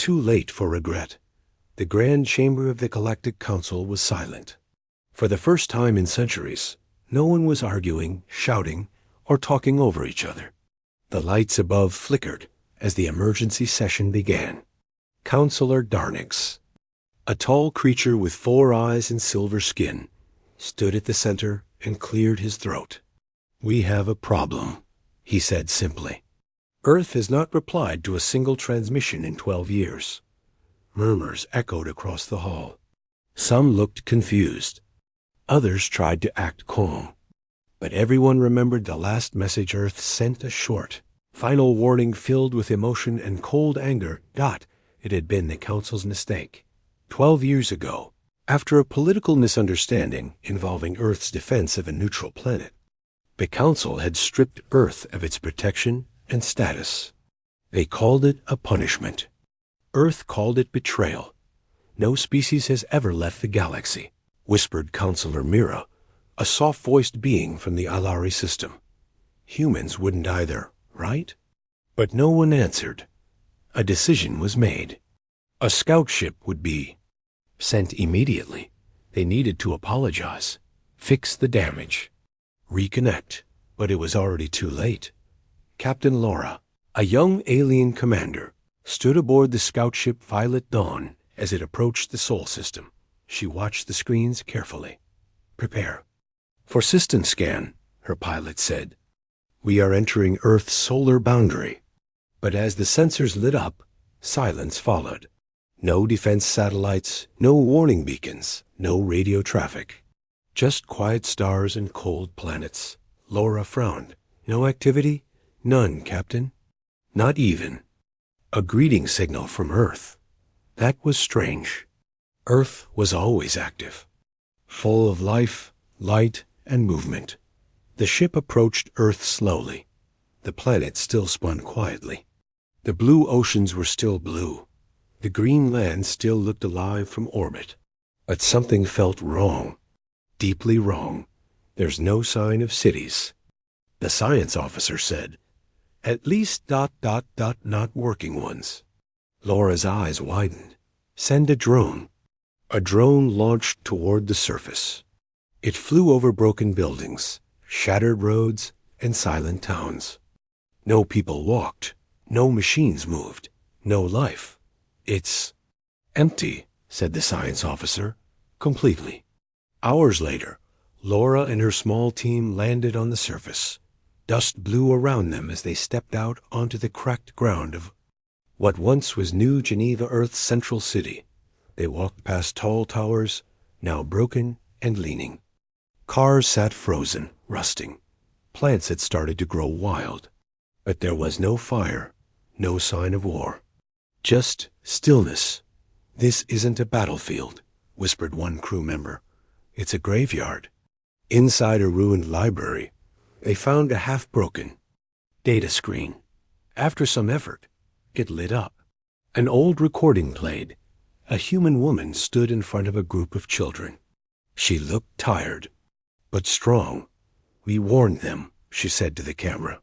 too late for regret. The grand chamber of the Galactic Council was silent. For the first time in centuries, no one was arguing, shouting, or talking over each other. The lights above flickered as the emergency session began. Counselor Darnix, a tall creature with 4 eyes and silver skin, stood at the center and cleared his throat. "We have a problem," he said simply. "Earth has not replied to a single transmission in 12 years. Murmurs echoed across the hall. Some looked confused. Others tried to act calm. But everyone remembered the last message Earth sent, a short, final warning filled with emotion and cold anger. It had been the Council's mistake. 12 years ago, after a political misunderstanding involving Earth's defense of a neutral planet, the Council had stripped Earth of its protection and status. They called it a punishment. Earth called it betrayal. "No species has ever left the galaxy," whispered Counselor Mira, a soft-voiced being from the Alari system. "Humans wouldn't either, right?" But no one answered. A decision was made. A scout ship would be sent immediately. They needed to apologize, fix the damage, reconnect, but it was already too late. Captain Laura, a young alien commander, stood aboard the scout ship Violet Dawn as it approached the Sol system. She watched the screens carefully. "Prepare for system scan," her pilot said. "We are entering Earth's solar boundary." But as the sensors lit up, silence followed. No defense satellites, no warning beacons, no radio traffic. Just quiet stars and cold planets. Laura frowned. "No activity?" "None, Captain." "Not even a greeting signal from Earth." That was strange. Earth was always active, full of life, light, and movement. The ship approached Earth slowly. The planet still spun quietly. The blue oceans were still blue. The green land still looked alive from orbit. But something felt wrong, deeply wrong. "There's no sign of cities," the science officer said. "At least ... not working ones." Laura's eyes widened. "Send a drone." A drone launched toward the surface. It flew over broken buildings, shattered roads, and silent towns. No people walked. No machines moved. No life. "It's empty," said the science officer. "Completely." Hours later, Laura and her small team landed on the surface. Dust blew around them as they stepped out onto the cracked ground of what once was New Geneva, Earth's central city. They walked past tall towers, now broken and leaning. Cars sat frozen, rusting. Plants had started to grow wild. But there was no fire, no sign of war. Just stillness. "This isn't a battlefield," whispered one crew member. "It's a graveyard." Inside a ruined library, they found a half-broken data screen. After some effort, it lit up. An old recording played. A human woman stood in front of a group of children. She looked tired, but strong. "We warned them," she said to the camera.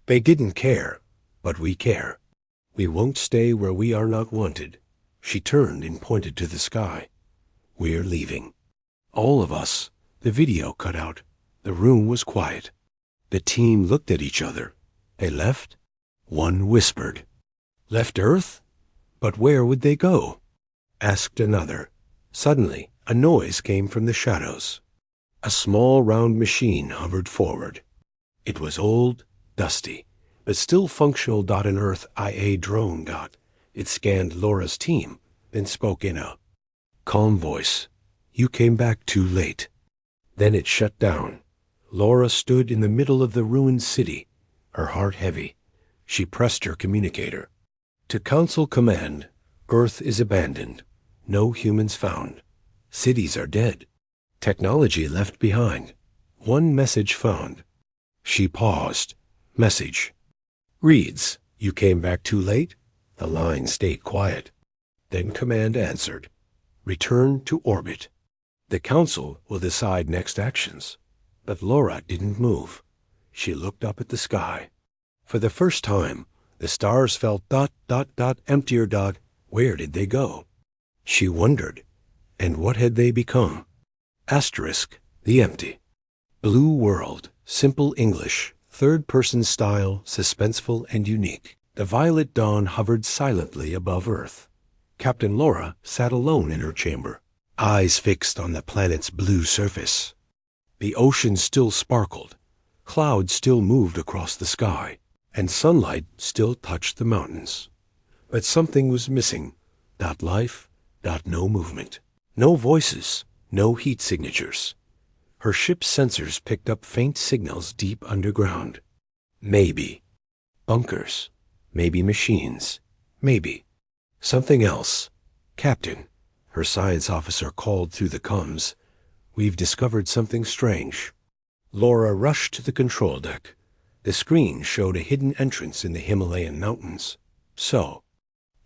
"They didn't care, but we care. We won't stay where we are not wanted." She turned and pointed to the sky. "We're leaving. All of us." The video cut out. The room was quiet. The team looked at each other. "They left?" One whispered. "Left Earth? But where would they go?" asked another. Suddenly, a noise came from the shadows. A small round machine hovered forward. It was old, dusty, but still functional. An Earth IA drone. It scanned Laura's team, then spoke in a calm voice. "You came back too late." Then it shut down. Laura stood in the middle of the ruined city, her heart heavy. She pressed her communicator. "To Council Command, Earth is abandoned. No humans found. Cities are dead. Technology left behind. One message found." She paused. Message reads, "You came back too late?" The line stayed quiet. Then Command answered, "Return to orbit. The Council will decide next actions." But Laura didn't move. She looked up at the sky. For the first time, the stars felt emptier. Where did they go? She wondered. And what had they become? Asterisk, the empty. Blue world, simple English, third-person style, suspenseful and unique. The violet dawn hovered silently above Earth. Captain Laura sat alone in her chamber, eyes fixed on the planet's blue surface. The ocean still sparkled, clouds still moved across the sky, and sunlight still touched the mountains. But something was missing. Not life, not no movement. No voices, no heat signatures. Her ship's sensors picked up faint signals deep underground. Maybe. Bunkers. Maybe machines. Maybe. Something else. Captain, her science officer called through the comms. We've discovered something strange. Laura rushed to the control deck. The screen showed a hidden entrance in the Himalayan mountains. So,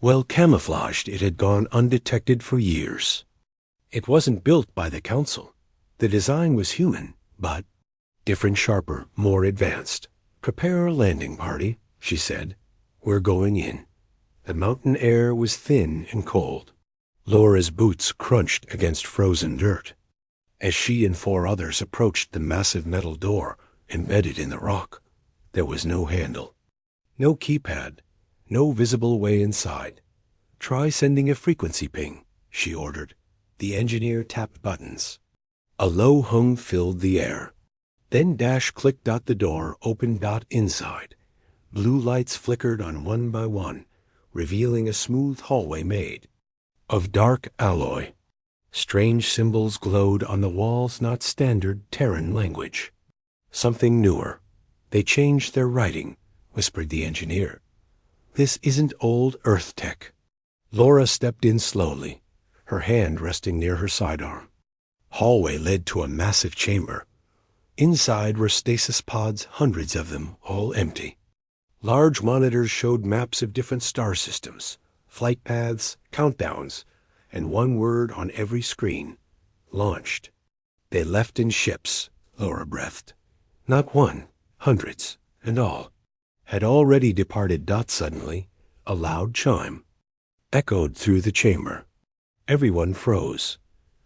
well camouflaged, it had gone undetected for years. It wasn't built by the Council. The design was human, but different, sharper, more advanced. Prepare a landing party, she said. We're going in. The mountain air was thin and cold. Laura's boots crunched against frozen dirt. As she and 4 others approached the massive metal door embedded in the rock, there was no handle. No keypad. No visible way inside. Try sending a frequency ping, she ordered. The engineer tapped buttons. A low hum filled the air. Then Dash clicked. The door opened. Inside. Blue lights flickered on one by one, revealing a smooth hallway made of dark alloy. Strange symbols glowed on the walls, not standard Terran language. Something newer. They changed their writing, whispered the engineer. This isn't old Earth tech. Laura stepped in slowly, her hand resting near her sidearm. Hallway led to a massive chamber. Inside were stasis pods, hundreds of them, all empty. Large monitors showed maps of different star systems, flight paths, countdowns, and one word on every screen: launched. They left in ships, Laura breathed. Not one, hundreds, and all had already departed. Suddenly, a loud chime echoed through the chamber. Everyone froze.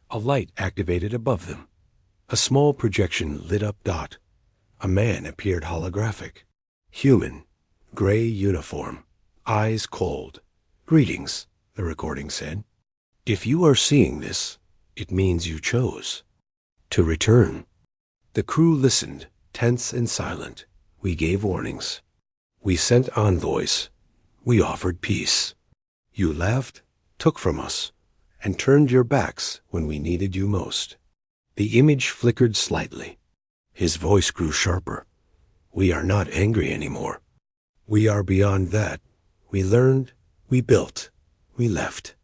A light activated above them. A small projection lit up. A man appeared, holographic. Human, gray uniform, eyes cold. Greetings, the recording said. If you are seeing this, it means you chose to return. The crew listened, tense and silent. We gave warnings. We sent envoys. We offered peace. You laughed, took from us, and turned your backs when we needed you most. The image flickered slightly. His voice grew sharper. We are not angry anymore. We are beyond that. We learned, we built, we left.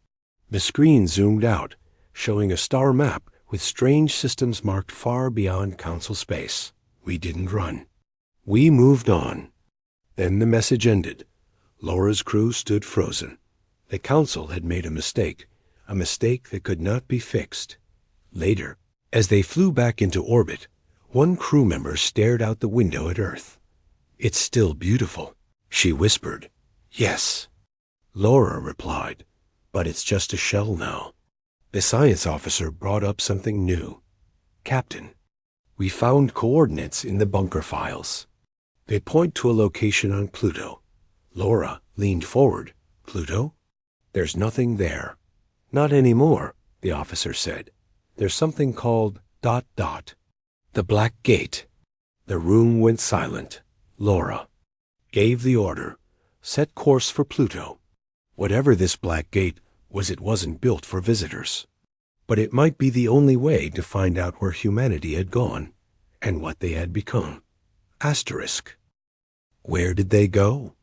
The screen zoomed out, showing a star map with strange systems marked far beyond Council space. We didn't run. We moved on. Then the message ended. Laura's crew stood frozen. The Council had made a mistake that could not be fixed. Later, as they flew back into orbit, one crew member stared out the window at Earth. It's still beautiful, she whispered. Yes, Laura replied, but it's just a shell now. The science officer brought up something new. Captain, we found coordinates in the bunker files. They point to a location on Pluto. Laura leaned forward. Pluto? There's nothing there. Not anymore, the officer said. There's something called ... The Black Gate. The room went silent. Laura gave the order. Set course for Pluto. Whatever this Black Gate was, it wasn't built for visitors. But it might be the only way to find out where humanity had gone and what they had become. Asterisk. Where did they go?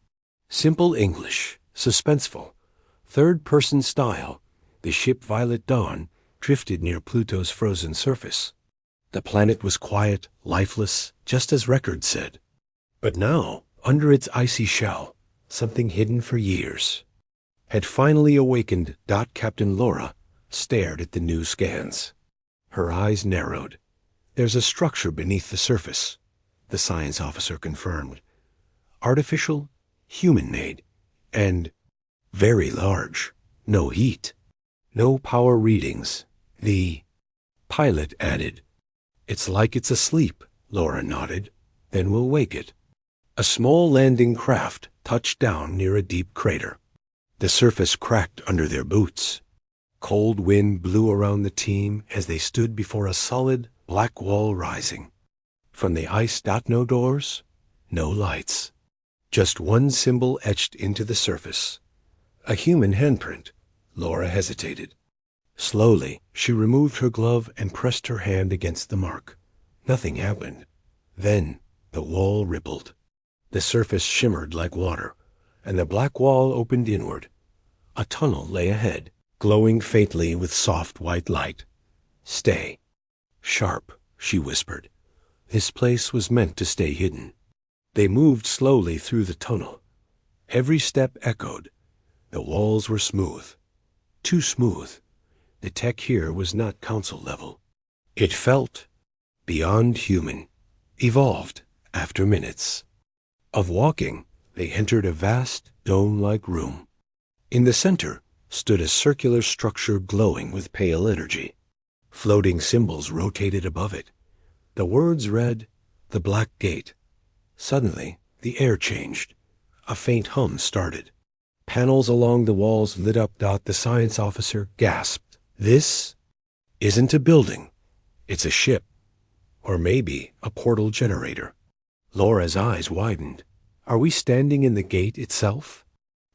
Simple English, suspenseful, third-person style. The ship Violet Dawn drifted near Pluto's frozen surface. The planet was quiet, lifeless, just as records said. But now, under its icy shell, something hidden for years had finally awakened. Captain Laura stared at the new scans. Her eyes narrowed. There's a structure beneath the surface, the science officer confirmed. Artificial, human-made, and very large. No heat. No power readings. The pilot added, "It's like it's asleep," Laura nodded. "Then we'll wake it." A small landing craft touched down near a deep crater. The surface cracked under their boots. Cold wind blew around the team as they stood before a solid, black wall rising. From the ice, no doors, no lights. Just one symbol etched into the surface. A human handprint. Laura hesitated. Slowly, she removed her glove and pressed her hand against the mark. Nothing happened. Then, the wall rippled. The surface shimmered like water, and the black wall opened inward. A tunnel lay ahead, glowing faintly with soft white light. "Stay." "Sharp," she whispered. This place was meant to stay hidden. They moved slowly through the tunnel. Every step echoed. The walls were smooth. Too smooth. The tech here was not council level. It felt beyond human, evolved after minutes of walking. They entered a vast, dome-like room. In the center stood a circular structure glowing with pale energy. Floating symbols rotated above it. The words read, "The Black Gate." Suddenly, the air changed. A faint hum started. Panels along the walls lit up. The science officer gasped. "This isn't a building. It's a ship. Or maybe a portal generator." Laura's eyes widened. "Are we standing in the gate itself?"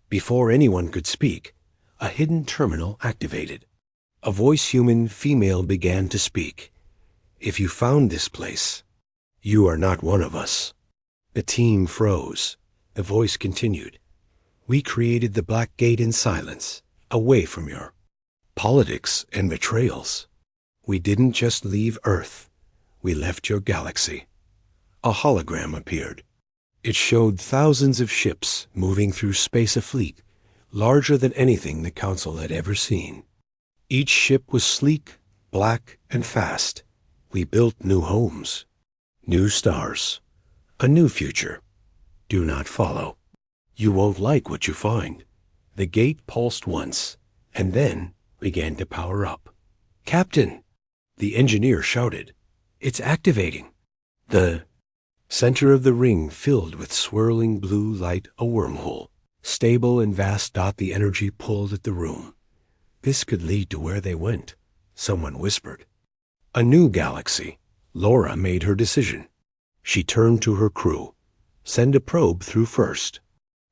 Before anyone could speak, a hidden terminal activated. A voice-human female began to speak. "If you found this place, you are not one of us." The team froze. The voice continued. "We created the Black Gate in silence, away from your politics and betrayals. We didn't just leave Earth. We left your galaxy." A hologram appeared. It showed thousands of ships moving through space, a fleet larger than anything the Council had ever seen. Each ship was sleek, black, and fast. "We built new homes, new stars, a new future. Do not follow. You won't like what you find." The gate pulsed once, and then began to power up. "Captain!" the engineer shouted. "It's activating." The center of the ring filled with swirling blue light, a wormhole. Stable and vast. The energy pulled at the room. "This could lead to where they went," someone whispered. "A new galaxy." Laura made her decision. She turned to her crew. "Send a probe through first.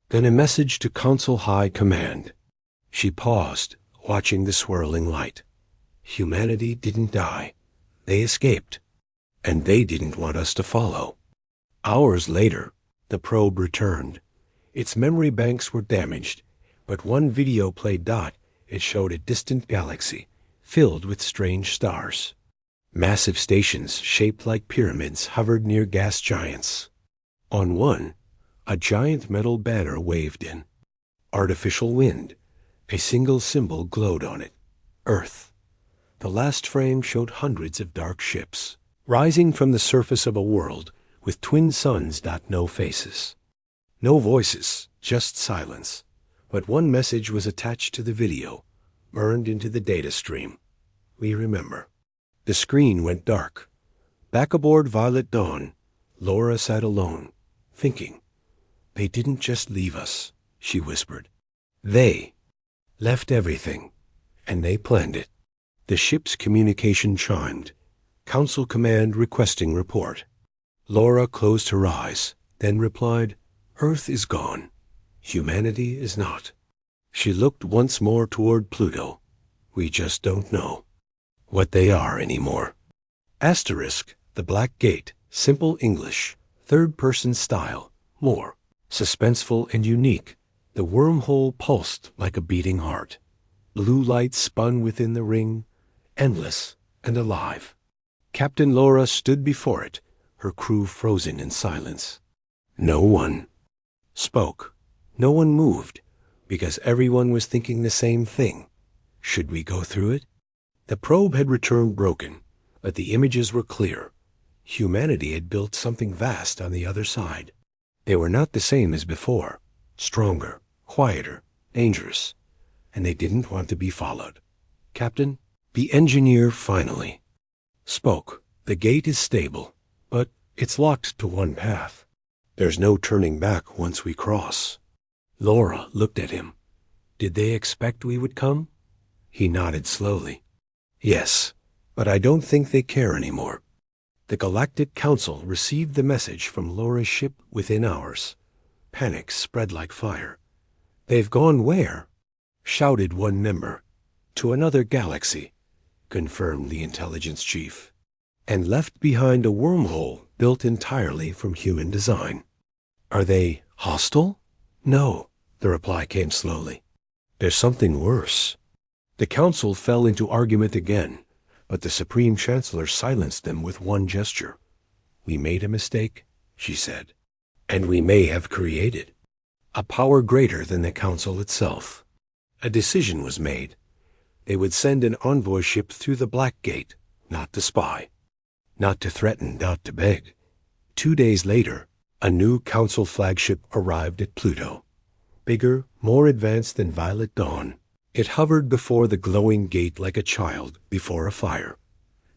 Then a message to Council High Command." She paused, watching the swirling light. Humanity didn't die. They escaped. And they didn't want us to follow. Hours later, the probe returned. Its memory banks were damaged, but one video played. It showed a distant galaxy filled with strange stars. Massive stations shaped like pyramids hovered near gas giants. On one, a giant metal banner waved in. Artificial wind. A single symbol glowed on it. Earth. The last frame showed hundreds of dark ships, rising from the surface of a world with twin suns. No faces. No voices, just silence. But one message was attached to the video, burned into the data stream. "We remember." The screen went dark. Back aboard Violet Dawn, Laura sat alone, thinking. "They didn't just leave us," she whispered. "They left everything, and they planned it." The ship's communication chimed. "Council Command requesting report." Laura closed her eyes, then replied, "Earth is gone. Humanity is not." She looked once more toward Pluto. "We just don't know what they are anymore." Asterisk, the Black Gate, simple English, third-person style, more suspenseful and unique. The wormhole pulsed like a beating heart. Blue light spun within the ring, endless and alive. Captain Laura stood before it, her crew frozen in silence. No one spoke. No one moved, because everyone was thinking the same thing. Should we go through it? The probe had returned broken, but the images were clear. Humanity had built something vast on the other side. They were not the same as before. Stronger, quieter, dangerous. and they didn't want to be followed. Captain, the engineer finally spoke. The gate is stable, but it's locked to one path. There's no turning back once we cross. Laura looked at him. Did they expect we would come? He nodded slowly. Yes, but I don't think they care anymore. The Galactic Council received the message from Laura's ship within hours. Panic spread like fire. They've gone where? Shouted one member. To another galaxy, confirmed the intelligence chief, and left behind a wormhole built entirely from human design. Are they hostile? No, the reply came slowly. There's something worse. The council fell into argument again, but the Supreme Chancellor silenced them with one gesture. We made a mistake, she said, and we may have created a power greater than the council itself. A decision was made. They would send an envoy ship through the Black Gate, not to spy, not to threaten, not to beg. 2 days later, a new council flagship arrived at Pluto. Bigger, more advanced than Violet Dawn. It hovered before the glowing gate like a child before a fire.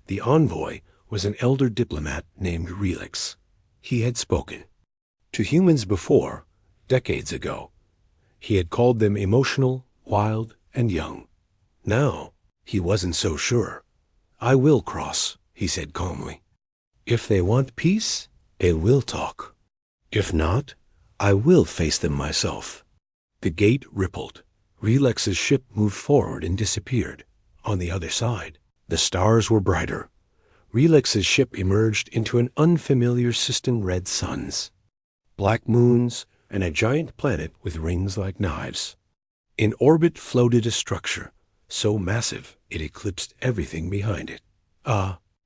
The envoy was an elder diplomat named Relix. He had spoken to humans before, decades ago. He had called them emotional, wild, and young. Now, he wasn't so sure. I will cross, he said calmly. If they want peace, they will talk. If not, I will face them myself. The gate rippled. Relix's ship moved forward and disappeared. On the other side, the stars were brighter. Relix's ship emerged into an unfamiliar system: red suns, black moons, and a giant planet with rings like knives. In orbit floated a structure so massive it eclipsed everything behind it.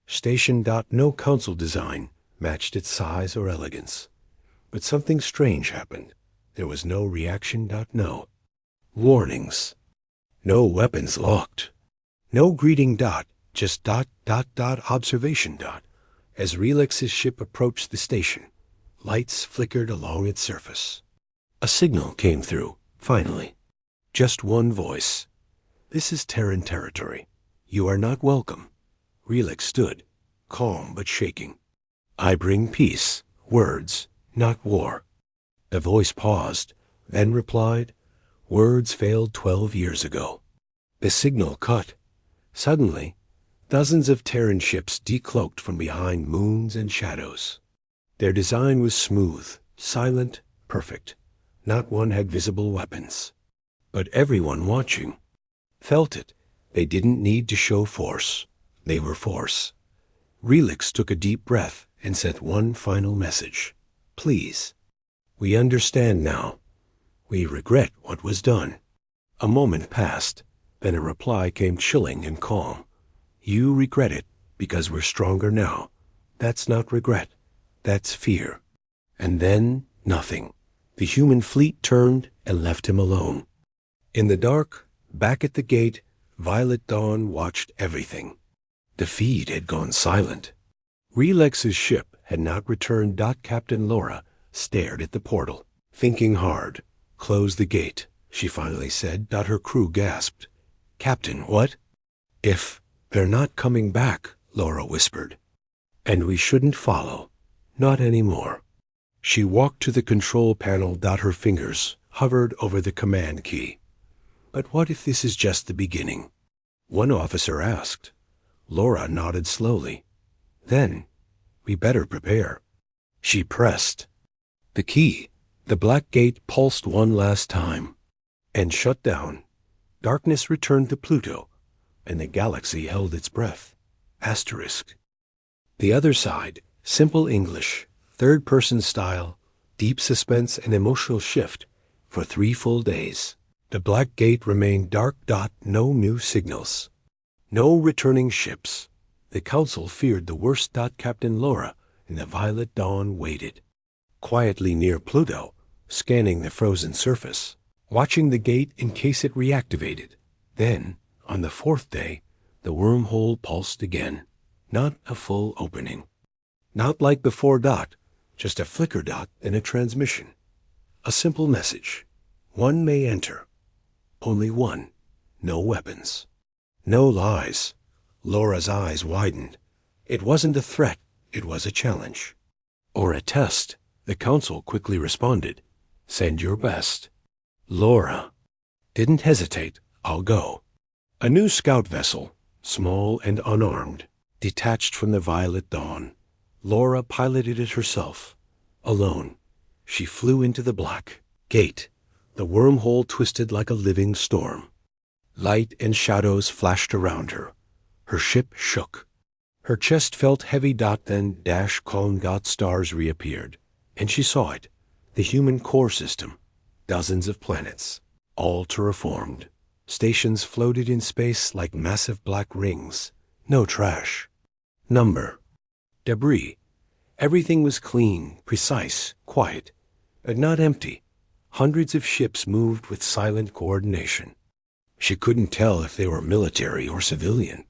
Station. No council design matched its size or elegance. But something strange happened. There was no reaction. No warnings. No weapons locked. No greeting. Just ... observation. As Relix's ship approached the station, lights flickered along its surface. A signal came through, finally. Just one voice. This is Terran territory. You are not welcome. Relix stood, calm but shaking. I bring peace, words, not war. The voice paused, then replied, words failed 12 years ago. The signal cut. Suddenly, dozens of Terran ships decloaked from behind moons and shadows. Their design was smooth, silent, perfect. Not one had visible weapons. But everyone watching felt it. They didn't need to show force. They were force. Relix took a deep breath and sent one final message. Please. We understand now. We regret what was done. A moment passed. Then a reply came, chilling and calm. You regret it because we're stronger now. That's not regret. That's fear. And then nothing. The human fleet turned and left him alone. In the dark, back at the gate, Violet Dawn watched everything. The feed had gone silent. Relix's ship had not returned. Captain Laura stared at the portal, thinking hard. Close the gate, she finally said. Her crew gasped. Captain, what? If they're not coming back, Laura whispered. And we shouldn't follow. Not anymore. She walked to the control panel. Her fingers hovered over the command key. But what if this is just the beginning? One officer asked. Laura nodded slowly. Then, we better prepare. She pressed the key. The black gate pulsed one last time and shut down. Darkness returned to Pluto, and the galaxy held its breath. Asterisk. The other side, simple English, third-person style, deep suspense and emotional shift for 3 full days. The black gate remained dark. No new signals. No returning ships. The council feared the worst. Captain Laura and the Violet Dawn waited. Quietly near Pluto, scanning the frozen surface, watching the gate in case it reactivated. Then, on the 4th day, the wormhole pulsed again. Not a full opening. Not like before. Just a flicker. And a transmission. A simple message. One may enter. Only one. no weapons. No lies. Laura's eyes widened. It wasn't a threat, it was a challenge. Or a test, the council quickly responded. Send your best. Laura didn't hesitate. I'll go. A new scout vessel, small and unarmed, detached from the violet dawn. Laura piloted it herself. Alone, she flew into the black gate. The wormhole twisted like a living storm. Light and shadows flashed around her. Her ship shook. Her chest felt heavy. Then calm. Stars reappeared, and she saw it. The human core system. Dozens of planets, all terraformed. Stations floated in space like massive black rings. No trash. Number. Debris. Everything was clean, precise, quiet, but not empty. Hundreds of ships moved with silent coordination. She couldn't tell if they were military or civilian.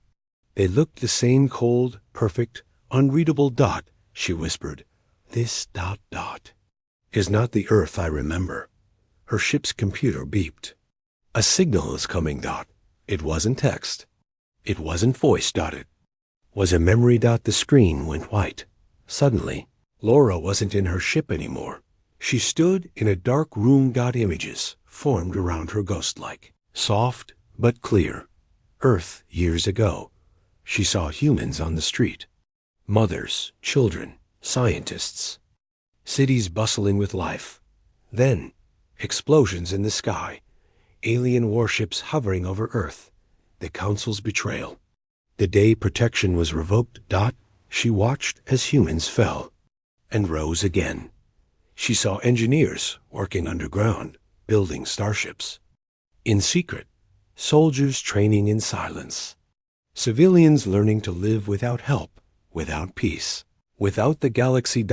They looked the same cold, perfect, unreadable. She whispered. This ... is not the Earth I remember. Her ship's computer beeped. A signal is coming. It wasn't text. It wasn't voice. It was a memory. The screen went white. Suddenly, Laura wasn't in her ship anymore. She stood in a dark room. Images formed around her ghost-like, soft but clear. Earth years ago. She saw humans on the street. Mothers, children, scientists. Cities bustling with life. Then, explosions in the sky. Alien warships hovering over Earth. The Council's betrayal. The day protection was revoked. She watched as humans fell and rose again. She saw engineers working underground, building starships. In secret, soldiers training in silence. Civilians learning to live without help, without peace, without the galaxy.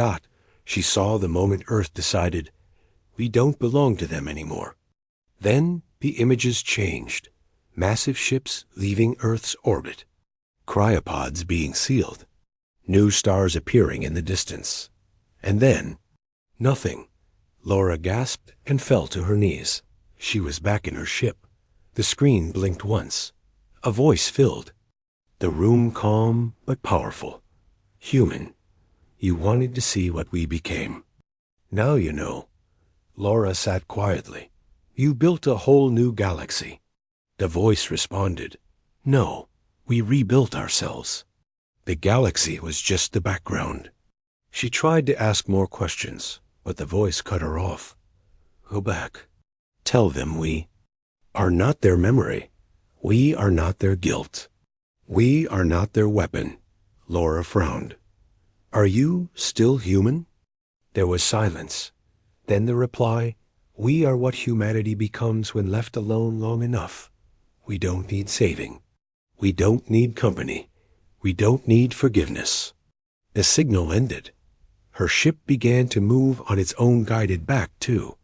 She saw the moment Earth decided, we don't belong to them anymore. Then the images changed. Massive ships leaving Earth's orbit. Cryopods being sealed. New stars appearing in the distance. And then, nothing. Laura gasped and fell to her knees. She was back in her ship. The screen blinked once. A voice filled. The room calm but powerful. Human, you wanted to see what we became. Now you know. Laura sat quietly. You built a whole new galaxy. The voice responded. No, we rebuilt ourselves. The galaxy was just the background. She tried to ask more questions, but the voice cut her off. Go back. Tell them we are not their memory. We are not their guilt. We are not their weapon. Laura frowned. Are you still human? There was silence. Then the reply, we are what humanity becomes when left alone long enough. We don't need saving. We don't need company. We don't need forgiveness. The signal ended. Her ship began to move on its own, guided back, too.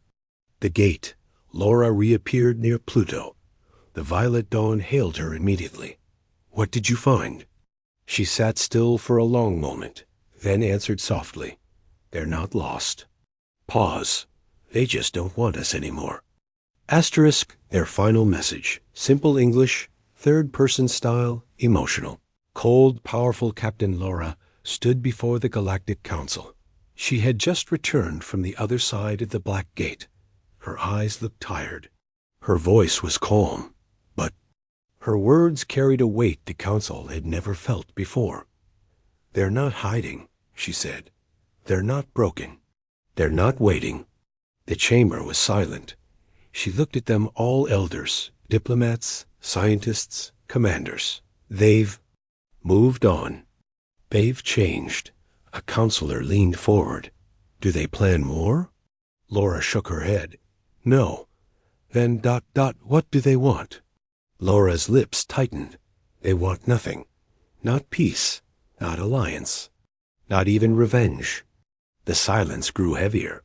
The gate. Laura reappeared near Pluto. The violet dawn hailed her immediately. What did you find? She sat still for a long moment, then answered softly. They're not lost. Pause. They just don't want us anymore. Asterisk, their final message. Simple English, third-person style, emotional. Cold, powerful Captain Laura stood before the Galactic Council. She had just returned from the other side of the Black Gate. Her eyes looked tired. Her voice was calm, but her words carried a weight the Council had never felt before. They're not hiding, she said. They're not broken. They're not waiting. The chamber was silent. She looked at them, all elders, diplomats, scientists, commanders. They've moved on. They've changed. A counselor leaned forward. Do they plan war? Laura shook her head. No. Then ... what do they want? Laura's lips tightened. They want nothing. Not peace. Not alliance. Not even revenge. The silence grew heavier.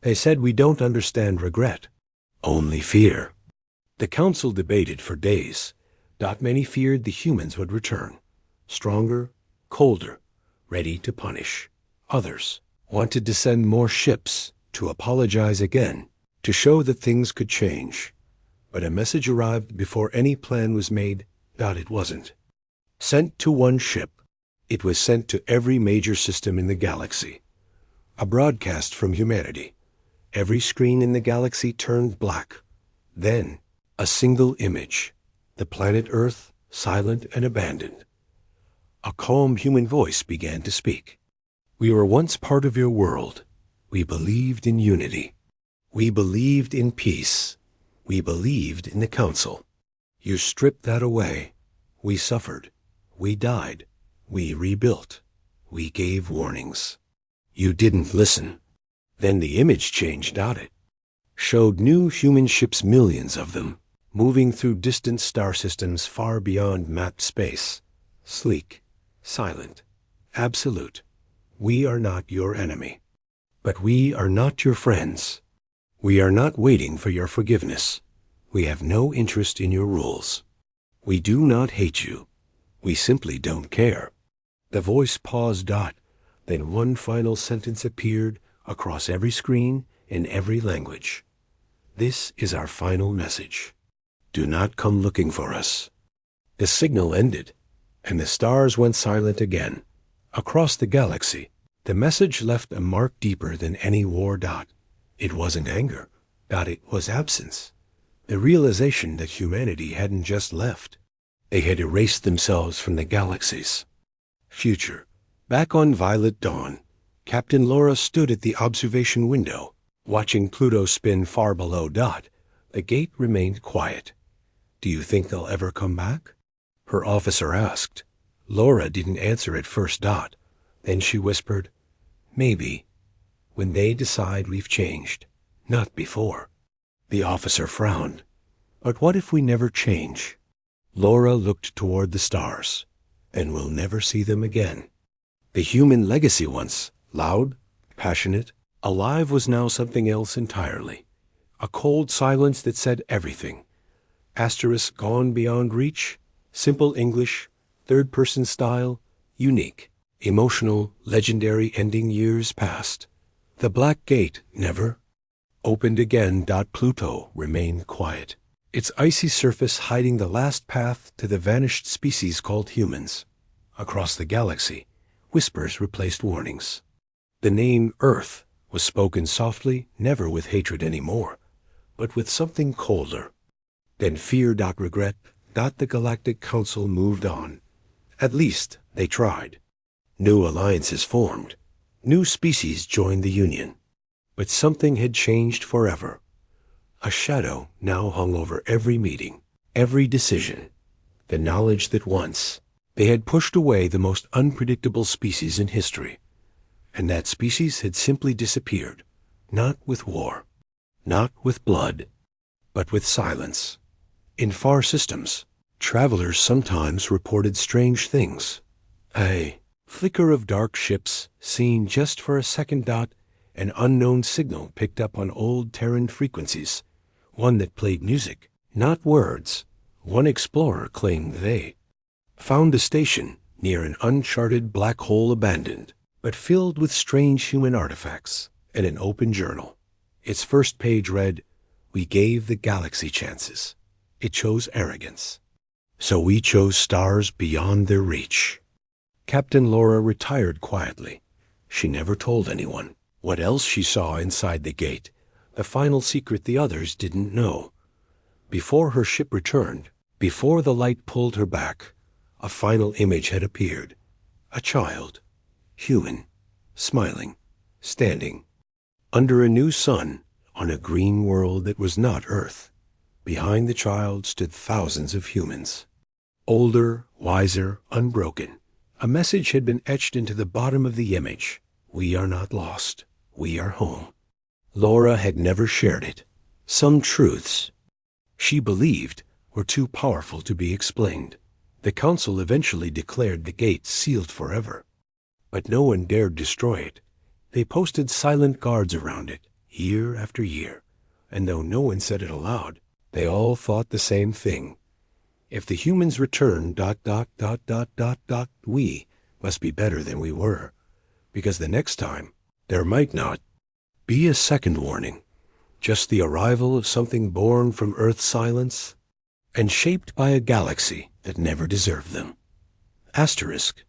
They said we don't understand regret. Only fear. The council debated for days. Many feared the humans would return. Stronger, colder, ready to punish. Others wanted to send more ships, to apologize again, to show that things could change. But a message arrived before any plan was made. It wasn't sent to one ship. It was sent to every major system in the galaxy. A broadcast from humanity. Every screen in the galaxy turned black. Then, a single image. The planet Earth, silent and abandoned. A calm human voice began to speak. We were once part of your world. We believed in unity. We believed in peace. We believed in the Council. You stripped that away. We suffered. We died. We rebuilt. We gave warnings. You didn't listen. Then the image changed, it showed new human ships, millions of them, moving through distant star systems far beyond mapped space. Sleek, silent, absolute. We are not your enemy. But we are not your friends. We are not waiting for your forgiveness. We have no interest in your rules. We do not hate you. We simply don't care. The voice paused. Then one final sentence appeared across every screen in every language. This is our final message. Do not come looking for us. The signal ended, and the stars went silent again. Across the galaxy, the message left a mark deeper than any war. It wasn't anger. It was absence. The realization that humanity hadn't just left. They had erased themselves from the galaxies. Future. Back on Violet Dawn, Captain Laura stood at the observation window, watching Pluto spin far below. The gate remained quiet. Do you think they'll ever come back? Her officer asked. Laura didn't answer at first. Then she whispered, maybe, when they decide we've changed, not before. The officer frowned. But what if we never change? Laura looked toward the stars, and we'll never see them again. The human legacy once, loud, passionate, alive, was now something else entirely. A cold silence that said everything. Asterisk gone beyond reach, simple English, third-person style, unique, emotional, legendary ending. Years passed. The black gate never opened again. Pluto remained quiet, its icy surface hiding the last path to the vanished species called humans. Across the galaxy, whispers replaced warnings. The name Earth was spoken softly, never with hatred anymore, but with something colder. Then fear. Regret. The Galactic Council moved on. At least they tried. New alliances formed. New species joined the Union. But something had changed forever. A shadow now hung over every meeting, every decision. The knowledge that once they had pushed away the most unpredictable species in history. And that species had simply disappeared, not with war, not with blood, but with silence. In far systems, travelers sometimes reported strange things. A flicker of dark ships, seen just for a second. An unknown signal picked up on old Terran frequencies, one that played music, not words. One explorer claimed they found a station near an uncharted black hole, abandoned, but filled with strange human artifacts, and an open journal. Its first page read, "We gave the galaxy chances. It chose arrogance. So we chose stars beyond their reach." Captain Laura retired quietly. She never told anyone what else she saw inside the gate, the final secret the others didn't know. Before her ship returned, before the light pulled her back, a final image had appeared. A child, human, smiling, standing under a new sun on a green world that was not Earth. Behind the child stood thousands of humans. Older, wiser, unbroken. A message had been etched into the bottom of the image. We are not lost. We are home. Laura had never shared it. Some truths she believed were too powerful to be explained. The Council eventually declared the gate sealed forever. But no one dared destroy it. They posted silent guards around it, year after year. And though no one said it aloud, they all thought the same thing. If the humans return, we must be better than we were. Because the next time, there might not be a second warning. Just the arrival of something born from Earth's silence and shaped by a galaxy that never deserved them. Asterisk,